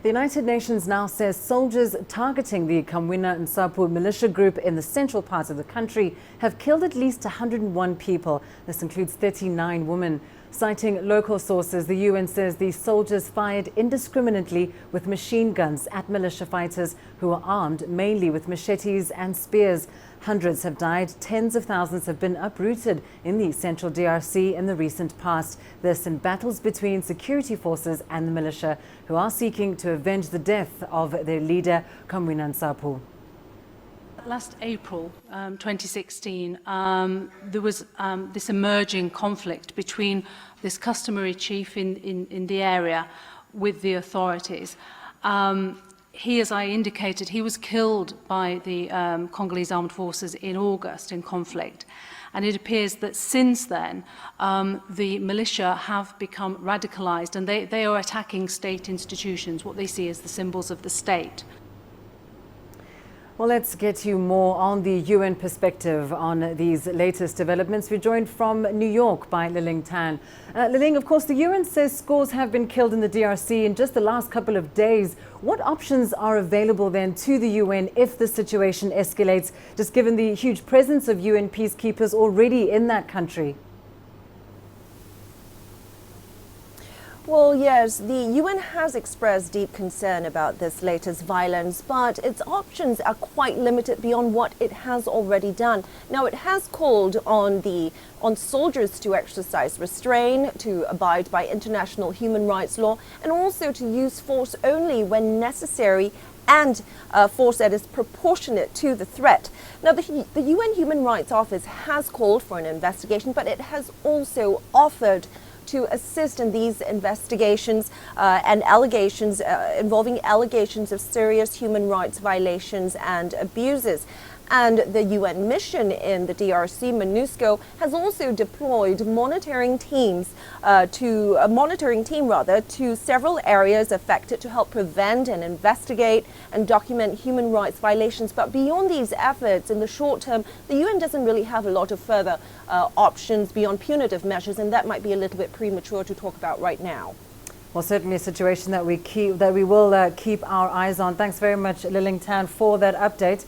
The United Nations now says soldiers targeting the Kamwina Nsapu militia group in the central part of the country have killed at least 101 people. This includes 39 women. Citing local sources, the UN says the soldiers fired indiscriminately with machine guns at militia fighters who are armed mainly with machetes and spears. Hundreds have died, tens of thousands have been uprooted in the central DRC in the recent past. This in battles between security forces and the militia, who are seeking to avenge the death of their leader, Kamwina Nsapu. Last April 2016, there was this emerging conflict between this customary chief in the area with the authorities. He, as I indicated, he was killed by the Congolese armed forces in August in conflict. And it appears that since then, the militia have become radicalized and they are attacking state institutions, what they see as the symbols of the state. Well, let's get you more on the UN perspective on these latest developments. We're joined from New York by Liling Tan. Liling, of course, the UN says scores have been killed in the DRC in just the last couple of days. What options are available then to the UN if the situation escalates, just given the huge presence of UN peacekeepers already in that country? Well, yes, the UN has expressed deep concern about this latest violence, but its options are quite limited beyond what it has already done. Now, it has called on soldiers to exercise restraint, to abide by international human rights law, and also to use force only when necessary and force that is proportionate to the threat. Now, the UN Human Rights Office has called for an investigation, but it has also offered to assist in these investigations and allegations involving allegations of serious human rights violations and abuses. And the UN mission in the DRC, MONUSCO, has also deployed monitoring team to several areas affected to help prevent and investigate and document human rights violations. But beyond these efforts, in the short term, the UN doesn't really have a lot of further options beyond punitive measures, and that might be a little bit premature to talk about right now. Well, certainly a situation that we will keep our eyes on. Thanks very much, Liling Tan, for that update.